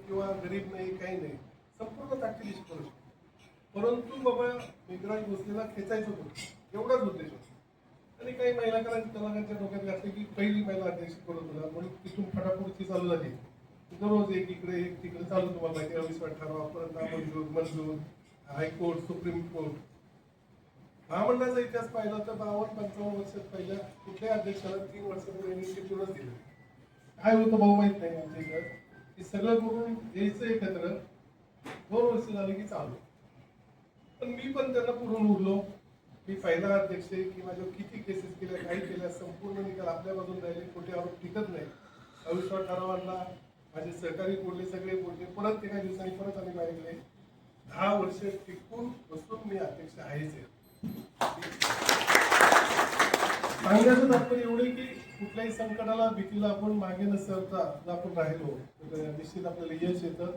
किंवा गरीब नाही, काही नाही, संपूर्ण ताकदीने शिकवू शकतो. परंतु बाबा मेघराज भोसलेला खेचायचं होतं, एवढाच उद्देश होता. आणि काही महिला कलाकारांच्या डोक्यात घातले की पहिली महिला अध्यक्ष करून तुला, म्हणून तिथून फटाफट ती चालू झाली. दररोज एक इकडे एक तिकडे चालू, तुम्हाला माहिती 28 ठराव, परत मंजूर, हायकोर्ट, सुप्रीम कोर्ट. महामंडळाचा इतिहास पाहिला तर 52-55 वर्षात पहिल्या कुठल्या अध्यक्षाला 3 वर्षापूर्वी निश्चितच दिलं. काय होतं भाऊ माहित नाही आमच्या इकडं, की सगळं करून यायचं एकत्र, 2 वर्ष झाले की चालू. पण मी पण त्यांना पुढून उरलो. मी पहिला अध्यक्ष आहे की माझ्या किती केसेस केल्या, काही केल्या, संपूर्ण निकाल आपल्या बाजून राहिले, कुठे आरोप टिकत नाही. अविश्वास ठरावांना माझे सहकारी बोलले, सगळे बोलले, परत एका दिवसांनी परत आम्ही मागितले. 10 वर्ष टिकून बसून मी अध्यक्ष आहेच आहे. सांगण्याचं तात्पर्य एवढे की कुठल्याही संकटाला, भीतीला आपण मागे न सरता आपण राहिलो निश्चित आपल्याला यश येतं.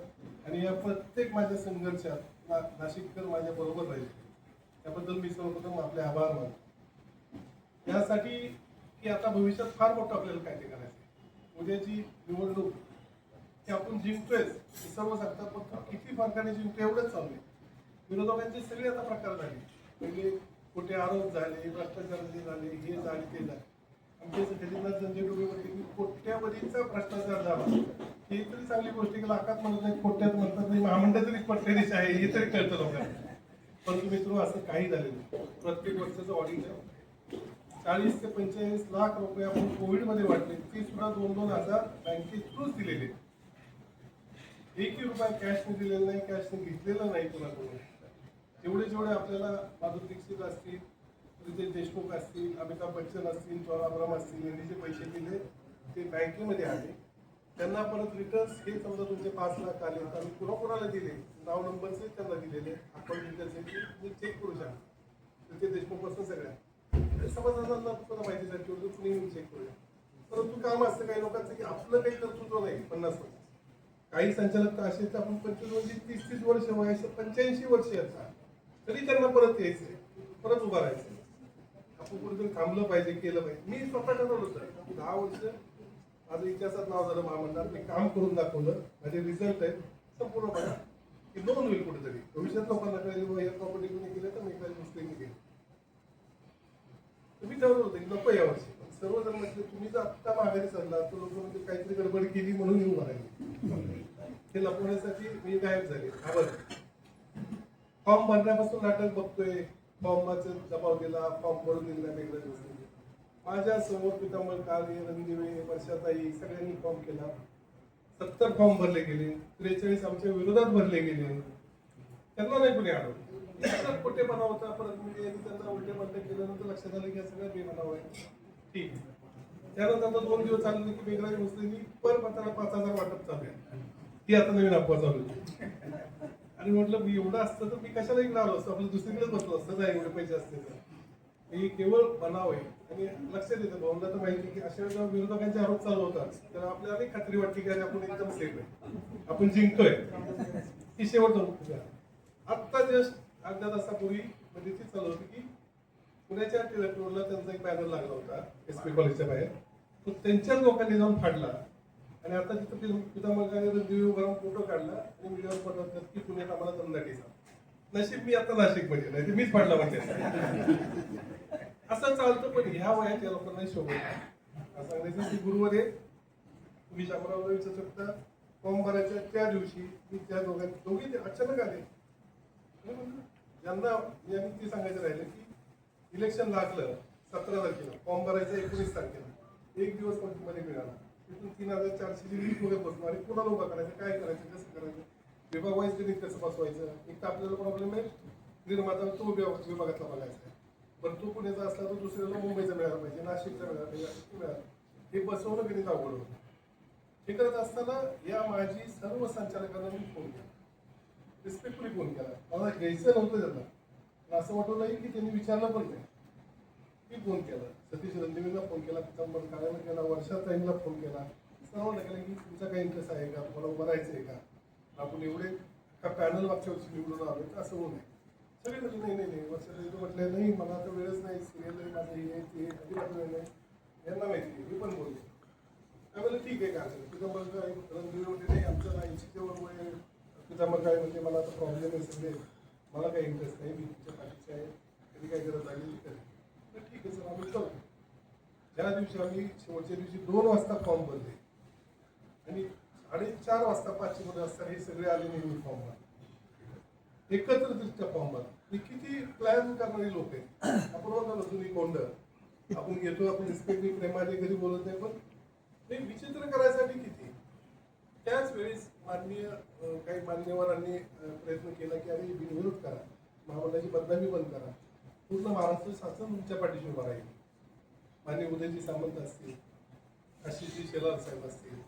आणि या प्रत्येक माझ्या संघर्षात नाशिककर माझ्या बरोबर राहिले, त्याबद्दल मी सर्वप्रथम आपले आभार मानतो. यासाठी की आता भविष्यात फार मोठं आपल्याला काय ते करायचं. उद्याची निवडणूक की आपण जिंकतोयच सर्व सांगतात, पण किती फरकाने जिंकतो एवढंच चालू आहे. विरोधकांचे सगळे आता प्रकार झाले, म्हणजे कुठे आरोप झाले, भ्रष्टाचार झाले, हे झाले, ते झाले. आमचे खजिनदार संजय डोबे म्हणते की कोट्यावधीचा भ्रष्टाचार झाला. ही तरी चांगली गोष्ट की लाखात म्हणत नाही, कोट्यात म्हणतात नाही, महामंडळ तरी कोट्याधीश आहे हे तरी कळतं लोकांना. परंतु मित्र असं काही झालेलं नाही. प्रत्येक वर्षाचं ऑडिट 40 ते 45 लाख रुपये आपण कोविडमध्ये वाटले, ती सुद्धा 2-2 हजार बँकेत थ्रूच दिलेले. एकही रुपया कॅशने दिलेला नाही, कॅशने घेतलेलं नाही कोणाकडून. जेवढे आपल्याला माधुरी दीक्षित असतील, रितेश देशमुख असतील, अमिताभ बच्चन असतील, जॉन अब्राहम असतील, यांनी जे पैसे दिले ते बँकेमध्ये आले. त्यांना परत रिटर्न्स हे समजा तुमचे 5 लाख आले, तर आम्ही कोणाला दिले, नाव नंबरचे त्यांना दिलेले, अकाउंट डिटेल्स तुम्ही चेक करू शकता. रितेश देशमुख पासून सगळ्या समाजाला तुम्हाला माहिती झाली, कुणी चेक करूया. परंतु काम असतं काही लोकांचं की आपलं काही कर्तृत्व नाही. 50 वर्ष काही संचालक तर असे आपण 25-30 वर्ष वयाचे 85 वर्ष येतात, तरी त्यांना परत यायचंय, परत उभं राहायचं. आपण कुठेतरी थांबलं पाहिजे, केलं पाहिजे. मी स्वतः ठरवलं होतं 10 वर्ष माझं इतिहासात नाव झालं महामंडळात, मी काम करून दाखवलं, माझे रिझल्ट आहेत संपूर्ण बघा की नोंद होईल कुठेतरी भविष्यात. लोकांना कळेल या प्रॉपर्टी कोणी केलं तर मी काही मुस्लिमने केलं. तुम्ही ठरवलं होतं की नको या वर्षी. सर्वजण म्हटले तुम्ही जर आत्ता माघारी चालला तर लोक म्हणजे काहीतरी गडबड केली म्हणून येऊन राहिले. हे लपवण्यासाठी मी गायब झाले. आभार. फॉर्म भरण्यापासून नाटक बघतोय, फॉर्माचा दबाव दिला, फॉर्म भरून दिला वेगळ्या गोष्टी. माझ्या समोर पितांबर काळे, रणदिवे, वर्षाताई सगळ्यांनी फॉर्म केला. 70 फॉर्म भरले गेले, 43 आमच्या विरोधात भरले गेले. त्यांना नाही कुणी आढळलं. कुठे बनाव होता, परत म्हणजे त्यांना उलटे पलटे केल्यानंतर लक्षात आलं की सगळं बेबनाव आहे. ठीक. त्यानंतर 2 दिवस चालले की मेघराज भोसलेंनी परपत्राला 5000 वाटप चालू आहे. ती आता नवीन अफवा चालू होती. आणि म्हटलं मी एवढं असतं तर मी कशाला इकडे आलो असतो, आपलं दुसरीकडेच बसलो असतं ना एवढे पैसे असते तर. हे केवळ बनाव आहे. आणि लक्षात येतं भाऊंना तर माहिती की अशा वेळेला विरोधकांचे आरोप चालू होतात तर आपल्याला नाही खात्री वाटते की आपण एकदम सेफ आहे, आपण जिंकतोय. ही शेवटचं आत्ता जस्ट अर्ध्या तासापूर्वी म्हणजे ती चालू होती की पुण्याच्या टिळक रोडला त्यांचा एक बॅनर लागला होता SP कॉलेजच्या बाहेर, तो त्यांच्याच लोकांनी जाऊन फाडला. आणि आता तिथं पितांबरकाने दिवे उभारून फोटो काढला आणि मीडियावर पडवतात की पुण्यात आम्हाला दमदाटीचा. नशीब मी आता नाशिक मध्ये नाही, मीच फाडला म्हणजे असं चालतं. पण ह्या वयात या लोकांना शोभत सांगायचं की गुरुवार आहे, तुम्ही शामरावला विचारू शकता. फॉर्म भरायच्या त्या दिवशी मी त्या दोघी अचानक आले. ज्यांना यांनी ते सांगायचं राहिलं की इलेक्शन लागलं 17 तारखेला, फॉर्म भरायचं 19 तारखेला, एक दिवस मध्ये मिळाला. तिथून 3420 लोक बसणार, कोणाला उभा करायचं, काय करायचं, कसं करायचं, विभाग वाईज गणित कसं बसवायचं. एक तर आपल्याला प्रॉब्लेम आहे निर्माता तो विभागातला बघायचा आहे, पण तो पुण्याचा असला तर दुसऱ्याला मुंबईचा मिळाला पाहिजे, नाशिकचा मिळाला पाहिजे. हे बसवणं गणित अवघड होतं. हे करत असताना या माझी सर्व संचालकांना मी फोन केला, रिस्पेक्टफुली फोन केला. मला घ्यायचं नव्हतं त्यांना, असं वाटलं नाही की त्यांनी विचारलं पण नाही. मी फोन केला, सतीश रणदिवेंना फोन केला, पितांबर काळ्याला केला, वर्षाताईंना फोन केला, सर्वांना केला की तुमचा काही इंटरेस्ट आहे का, तुम्हाला उभं राहायचं आहे का, आपण एवढे का पॅनल मागच्या वर्षी निवडून आलो तर असं होऊ नये. सगळे म्हटले नाही नाही नाही, वर्षाताई म्हटले नाही मला आता वेळच नाही, सिरियल नाही, माझं हे ते अजिबात वेळ नाही, यांना माहिती मी पण बोलले. त्यामुळे ठीक आहे का पितांबर रणदिवे म्हणजे नाही आमचं 80च्या वर जमा काय म्हणजे मला आता प्रॉब्लेम आहे सगळे, मला काही इंटरेस्ट नाही, मी तुमच्या पाठीचे आहे, कधी काय गरज लागली तर ठीक आहे सर आम्ही करू. ज्या दिवशी आम्ही शेवटच्या दिवशी 2 वाजता फॉर्म भरले आणि 4:30 वाजता 5:00 वाजता हे सगळे आले नाही फॉर्म भरले, एकत्र दृष्ट्या फॉर्म भरला. हे किती प्लॅन करणारी लोक आहेत. आपण म्हणतो तुम्ही कोंड आपण घेतो, आपण रिस्पेक्टली प्रेमाने कधी बोलत नाही, पण ते विचित्र करायसाठी किती. त्याच वेळेस माननीय काही मान्यवरांनी प्रयत्न केला की आम्ही विरोध करा, महामंडळाची बदनामी बंद करा, पूर्ण महाराष्ट्र शासन तुमच्या पाठीशी उभा राहील. मान्य उदयजी सामंत असतील, आशिषजी शेलार साहेब असतील,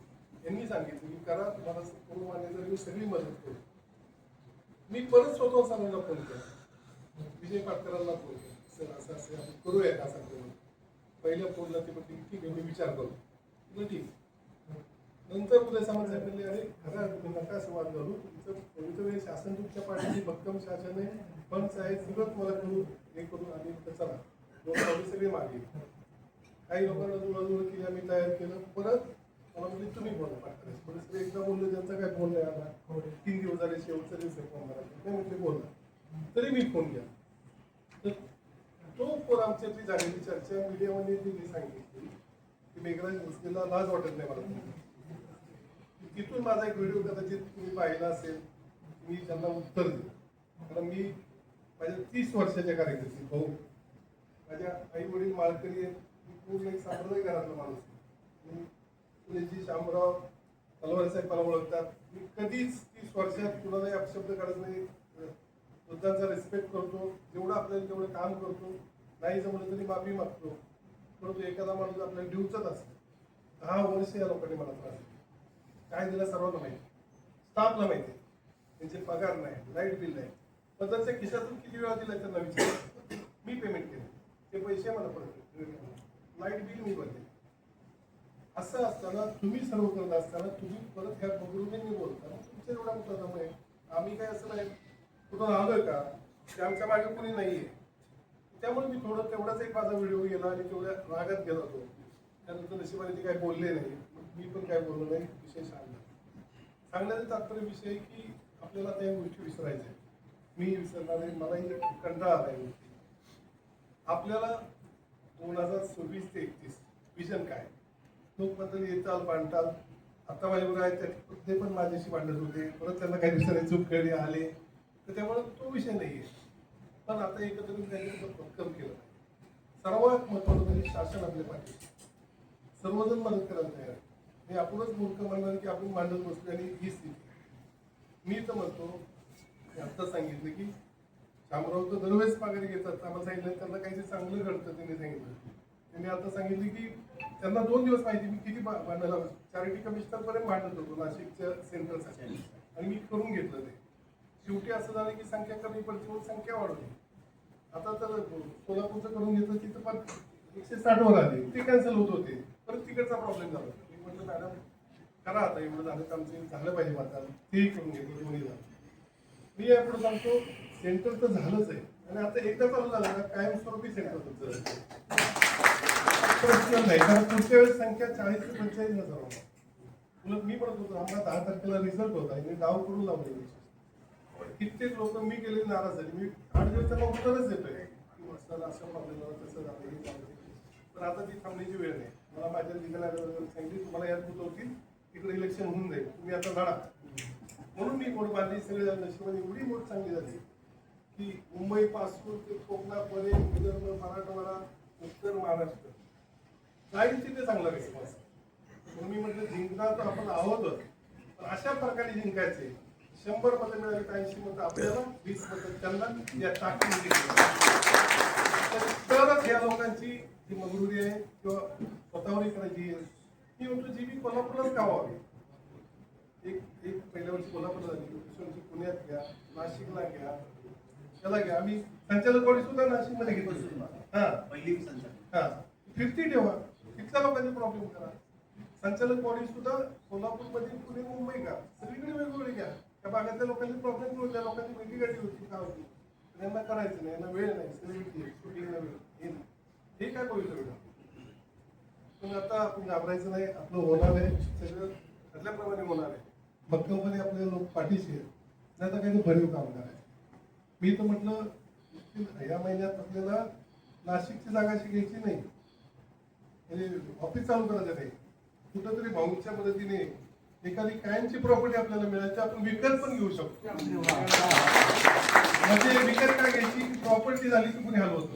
यांनी सांगितलं की करा, तुम्हाला पूर्ण मान्यता सगळी मदत करू. मी परत स्वतः सांगायला फोन केला, विजय पाटकरांना फोन केला, सर असं असं आपण करूया का सांगतो. पहिल्या फोनला ते म्हणते ठीक आहे मी विचार करू. ठीक. नंतर उदय सामंत साहेब म्हणले अरे खरा तुम्ही नका संवाद घालू, तुमचं पवित्र शासन तुमच्या पाठीशी भक्कम शासन आहे, पंच आहे, सगळं तुम्हाला करू हे करून आम्ही चला लोक सगळे मागे. काही लोकांना जुळाजुळ केली, आम्ही तयार केलं. परत मला म्हणजे तुम्ही बोला पाठवले, परत एकदा बोलले त्यांचा काय फोन नाही आला. 3 दिवस झाले, शेवटचा दिवस फोन मला नाही म्हटले बोलला, तरी मी फोन केला. तर तो फोन आमच्यातली झालेली चर्चा मीडियामध्ये मी सांगितली की मेघराज भोसलेला लाज वाटत नाही मला. तिथून माझा एक व्हिडिओ कदाचित तुम्ही पाहिला असेल, मी त्यांना उत्तर दिलं. कारण मी माझ्या 30 वर्षाच्या कार्यकर्ते भाऊ, माझ्या आई वडील माळकरी आहेत, मी पूर्ण एक संप्रदाय घरातला माणूस आहे. पुण्याची शामराव तलवार साहेब मला ओळखतात. मी कधीच 30 वर्षात कुणालाही अपशब्द काढत नाही, वृद्धांचा रिस्पेक्ट करतो, जेवढं आपल्याला तेवढं काम करतो, नाही जमलं तरी माफी मागतो. परंतु एखादा माणूस आपल्याला डिवचत असतो. 10 वर्ष या लोकांनी मला त्रास दिला. काय दिलं सर्वांना माहिती, स्टाफला माहिती, त्यांचे पगार नाही, लाईट बिल नाही, पदाच्या खिशातून किती वेळा दिला त्यांना विचार, मी पेमेंट केलं, ते पैसे मला पडले, लाईट बिल मी भरले. असं असताना तुम्ही सर्व करत असताना तुम्ही परत ह्या बघून बोलता, तुमच्या एवढा मोठा दम आहे. आम्ही काय असं नाही कुठून आलोय का, ते आमच्या मागे कोणी नाहीये. त्यामुळे मी थोडं तेवढाच एक माझा व्हिडिओ गेला आणि तेवढ्या रागात गेला होतो. त्यानंतर नशिबाने ते काय बोलले नाही, मी पण काय बोललो नाही. विषय सांगण्याचा तात्पर्य विषय की आपल्याला त्या गोष्टी विसरायच्या. मी विसरणार नाही, मलाही कंटाळा आला गोष्टी. आपल्याला 2026 ते 31 विजन काय, लोकबद्दल येताल भांडताल. आता माझ्याबरोबर आहेत ते पण माझ्याशी भांडत होते, परत त्यांना काही दिवसांनी चूक कळली आले, तर त्यामुळे तो विषय नाहीये. पण आता एकत्रित काहीतरी भक्कम केलं. सर्वात महत्वाचं म्हणजे शासन आपल्या पाठीशी, सर्वजण मदत करायला तयार आहे. हे आपणच मूर्ख म्हणणार की आपण मांडत बसलो आणि ही स्थिती. मी तर म्हणतो, आता सांगितलं की शामराव तर दरवेळेस माघारी घेतात. आम्हाला सांगितलं त्यांना काहीतरी चांगलं घडतं, त्यांनी सांगितलं. त्यांनी आता सांगितले की त्यांना 2 दिवस माहिती मी किती भांडायला चॅरिटी कमिशनर पर्यंत भांडत होतो नाशिकच्या सेंटरसाठी, आणि मी करून घेतलं ते. शेवटी असं झालं की संख्या कमी पडते म्हणून संख्या वाढवली. आता तर सोलापूरचं करून घेतलं, तिथं पण 160 वर आले, ते कॅन्सल होत होते. परत तिकडचा प्रॉब्लेम झाला. मी म्हटलं मॅडम करा आता, एवढं झालं तर आमचं झालं पाहिजे मतदान, तेही करून घेतलं, दोन्ही झालं. मी यापुढे सांगतो सेंटर तर झालंच आहे, आणि आता एकदा चालू झालं ना कायमस्वरूपी सेंटर होतं. प्रश्न नाही, कारण पुढच्या वेळेस संख्या 40 ते 45,000 होणार. उलट मी म्हणत होतो आम्हाला 10 तारखेला रिझल्ट होता, मी नाव करून लावले. कित्येक लोक मी गेले नाराज झाले. मी 8 दिवस त्यांना उत्तरच देतोय की सर असं प्रॉब्लेम झाला, तसं झालं, हे झालं. पण आता ती थांबण्याची वेळ नाही. मला माझ्या लिगल सांगितली तुम्हाला यात गुंतवतील, तिकडे इलेक्शन होऊन जाईल, तुम्ही आता लढा. म्हणून मी वोट बांधली. सगळे नशिबाने एवढी वोट चांगली झाली की मुंबई पासून ते कोकणापर्यंत, विदर्भ, मराठवाडा, उत्तर महाराष्ट्र जाईल तिथे चांगला रिस्पॉन्स. म्हणून मी म्हटलं जिंकणार तर आपण आहोतच, पण अशा प्रकारे जिंकायचे. 100 मतं मिळाली, 80 मतं आपल्याला, 20 मतं त्यांना, या टाकून तरच या लोकांची जी मंजुरी आहे किंवा स्वतःवरही करायची आहे. मी म्हणतो जी बी कोल्हापूरलाच का व्हावी. एक पहिल्या वर्षी कोल्हापूरला झाली, दुसऱ्या वर्षी पुण्यात घ्या, नाशिकला घ्या, त्याला घ्या. आम्ही संचालक बॉडी सुद्धा नाशिकमध्ये घेतो. हा पहिली हा 50 ठेवा, तिथल्या लोकांचे प्रॉब्लेम करा. संचालक बॉडी सुद्धा कोल्हापूरमध्ये, पुणे, मुंबई का सगळीकडे वेगवेगळे घ्या. त्या भागातल्या लोकांचे प्रॉब्लेम होते, त्या लोकांची वेगळी होती का होती, त्यांना करायचं नाही, यांना वेळ नाही, सेलिब्रिटी शूटिंगला वेळ हे काय पवित्र. पण आता आपण घाबरायचं नाही, आपलं होणार आहे, सगळं ठरल्याप्रमाणे होणार आहे. भक्कमपणे आपले लोक पाठीशी आहेत. नाही तर काही भरीव काम करायचं. मी तर म्हटलं या महिन्यात आपल्याला नाशिकची जागा अशी घ्यायची नाही, म्हणजे ऑफिस चालू करायचं नाही, कुठंतरी भाऊंच्या मदतीने एखादी कायमची प्रॉपर्टी आपल्याला मिळायची, आपण विकत पण घेऊ शकतो. म्हणजे विकत काय घ्यायची, प्रॉपर्टी झाली की कुणी हलवत.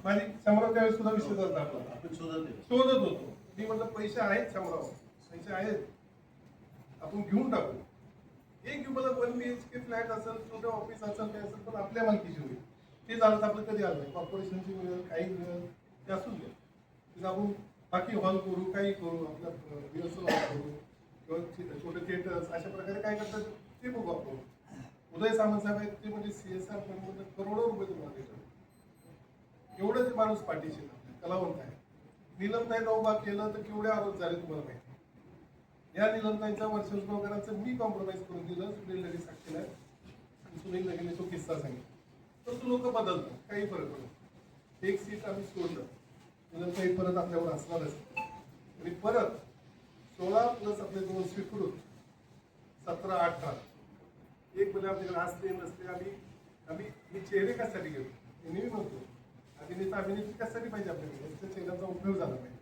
माझी शामराव त्यावेळेस सुद्धा विषय झाला आपला, आपण शोधत होतो. मी म्हटलं पैसे आहेत शामराव, पैसे आहेत, आपण घेऊन टाकू. एक घेऊ, मला 1 BHK फ्लॅट असेल, छोटं ऑफिस असेल, काय असेल, पण आपल्या मालकीची होईल. ते झालं तर आपलं कधी आलं नाही. कॉर्पोरेशनची मिळेल, काही मिळेल, ते असून दे. तिथं आपण बाकी हॉल करू, काही करू, आपलं रिहर्सल हॉल करू किंवा छोटे थिएटर्स, अशा प्रकारे काय करतात ते बघू आपण. उदय सामंत साहेब आहेत, ते म्हणजे CSR फंडमध्ये करोडो रुपये तुम्हाला देतात. एवढं ते माणूस पाठीशी कलावंत आहे. नीलमताई उभा केलं तर केवढे आरोप झाले तुम्हाला माहिती. या नीलमताईंच्या वर्षांश वगैरेचं मी कॉम्प्रोमाइज करून दिलं. सुनील लगेच साक्षीला सुनील लगेने तो किस्सा सांगितला. तर तो लोक बदलतात, काही फरक पडत. एक सीट आम्ही सोडलं, नीलमताई परत आपल्यावर असणारच. आणि परत 16 प्लस आपले 2 स्वीकृत, 17, 18 एक म्हणजे आपल्याकडे असले नसले. आम्ही हे चेहरे कशासाठी घेतो नेहमी म्हणतो. अभिनेता अभिनेत्री कशासाठी पाहिजे आपल्याकडे, त्यांच्या चेहऱ्याचा उपयोग झाला पाहिजे,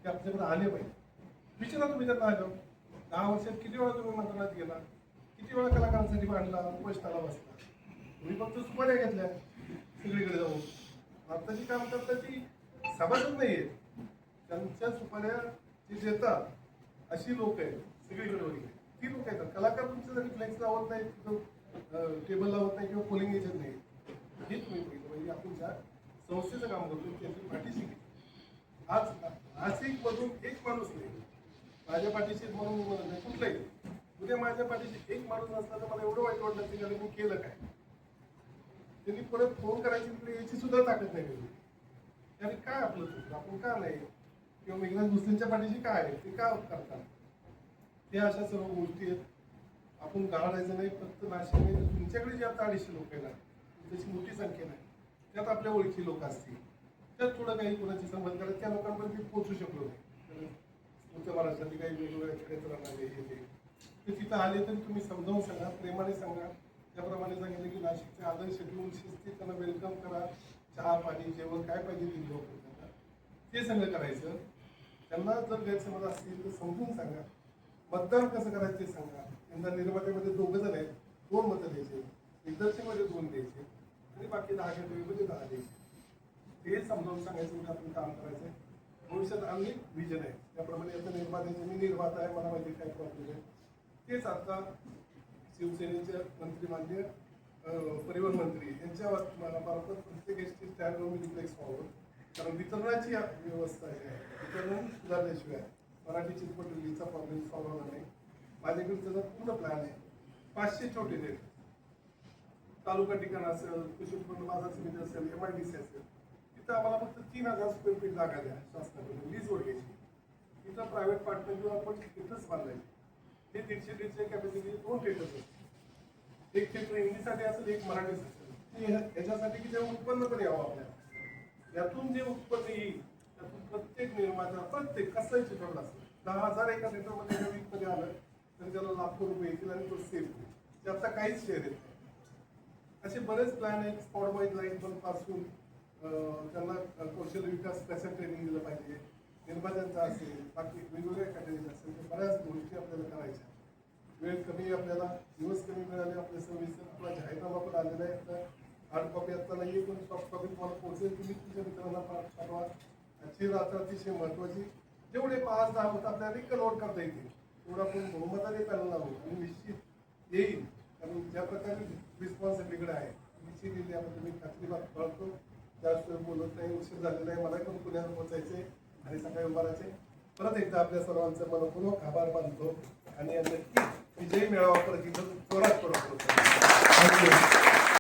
ते आपल्याकडे आले पाहिजे. विचारा तुम्ही त्यांना आलं 10 वर्षात किती वेळा तुम्ही मतदानात गेला, किती वेळा कलाकारांसाठी मांडला, उपोषणाला बसला. तुम्ही फक्त सुपाऱ्या घेतल्या सगळीकडे जाऊन. आत्ताची काम करतात ती सभासद नाही आहेत, त्यांच्या सुपाऱ्या जे देतात अशी लोक आहेत सगळीकडे वगैरे. ती लोक येतात. कलाकार तुमच्यासाठी फ्लेक्स लावत नाही, टेबल लावत नाही किंवा पोलिंग एजंट नाही. हे तुम्ही पहिलं म्हणजे आपण ज्या संस्थेचं काम करतो त्याची पाठीशी आज नाशिक मधून एक माणूस नाही माझ्या पाठीशी म्हणून म्हणत नाही कुठलाही. उद्या माझ्या पाठीशी एक माणूस नसला तर मला एवढं वाईट वाटलं की मी केलं काय. त्यांनी परत फोन करायची तिकडे याची सुद्धा ताकद नाही मिळली. त्याने काय आपलं चुकलं, आपण का नाही, किंवा मेघनाथ भोसलेंच्या पाठीशी काय आहे, ते का करतात. ते अशा सर्व गोष्टी आहेत. आपण गाळायचं नाही. फक्त नाशिक तुमच्याकडे जे आता 250 लोक येणार, त्याची मोठी संख्या नाही, त्यात आपल्या ओळखी लोक असतील, त्यात थोडं काही कोणाची संबंध करत त्या लोकांपर्यंत पोहोचू शकलो नाही. उत्तर महाराष्ट्रातली काही वेगवेगळ्या क्षेत्रांमध्ये येते ते तिथं आले तरी तुम्ही समजावून सांगा, प्रेमाने सांगा. त्याप्रमाणे सांगितलं की नाशिकचे आदर्श ठेवून शिस्तीत त्यांना वेलकम करा. चहा पाणी जेवण काय पाहिजे दिलं लोक ते सगळं करायचं. त्यांना जर गैरसमज असतील तर समजून सांगा. मतदान कसं करायचं ते सांगा. यंदा निर्मात्यामध्ये 2 जण आहेत, 2 मतं द्यायचे, विद्यार्थीमध्ये 2 द्यायचे आणि बाकी 10 कॅटेगरीमध्ये 10 द्यायचे. ते समजावून सांगायचं म्हणजे आपण काम करायचं. भविष्यात अनेक विजन आहे. त्याप्रमाणे आता निर्मात्याचे मी निर्माता आहे, मला माहिती काय प्रॉब्लेम आहे. तेच आता शिवसेनेचे मंत्री माननीय परिवहन मंत्री यांच्या मार्फत प्रत्येक एसटी स्टँडवर मी रिप्लेक्स व्हावं. कारण वितरणाची व्यवस्था आहे, वितरण सुधारल्याशिवाय मराठी चित्रपट रिलीजचा प्रॉब्लेम सॉल्व्ह होणार नाही. माझ्याकडे त्याचा पूर्ण प्लॅन आहे. 500 छोटे रेट तालुका ठिकाण असेल, कृषी उत्पन्न बाजार समिती असेल, MIDC असेल, तिथं आम्हाला फक्त 3000 स्क्वेअर फीट जागा द्या शासनाकडून लीजवर घ्यायची. तिथं प्रायव्हेट पार्टनर घेऊन आपण थिएटर्स बांधायचे. ते 150 कॅपॅसिटी 2 थिएटर्स असतील. एक थिएटर हिंदीसाठी असेल, एक मराठीसाठी असेल. याच्यासाठी की ते उत्पन्न पण यावं आपल्याला. यातून जे उत्पन्न येईल त्यातून प्रत्येक निर्माता प्रत्येक कसलाही चित्रपट असेल 10,000 एका थिएटरमध्ये वीकमध्ये आलं तर त्याला लाखो रुपये येतील आणि तो सेफ होईल. ते आता काहीच शेअर येत नाही. असे बरेच प्लॅन आहेत. स्पॉट वाईज लाईन पासून त्यांना कौशल्य विकास कसं ट्रेनिंग दिलं पाहिजे, निर्मात्यांचा असेल, बाकी वेगवेगळ्या कॅटेगरी असेल, तर बऱ्याच गोष्टी आपल्याला करायच्या. वेळ कमी, आपल्याला दिवस कमी मिळाले. आपल्या सर्व्हिस आपला जाहीरनामा पण आलेला आहे. तर हार्ड कॉपी आता नाही आहे, पण सॉफ्ट कॉपी तुम्हाला पोहोचेल. तुम्ही तुमच्या मित्रांना पाठवा. आजची रात्र अतिशय महत्त्वाची. जेवढे 5-10 होतं आपल्याला रिकल करता येतील तेवढं आपण बहुमताने करायला आहोत आणि निश्चित येईल. कारण ज्या प्रकारे रिस्पॉन्स सगळीकडे आहे निश्चित येईल याबद्दल मी खात्री करतो. जास्त बोलत नाही, उशीर झालेला आहे. मला पण पुण्याला पोहोचायचे आणि सकाळी उभारायचे. परत एकदा आपल्या सर्वांचं मनपूर्वक आभार मानतो आणि नक्की विजयी मेळावा परत इथं जोरात करतो.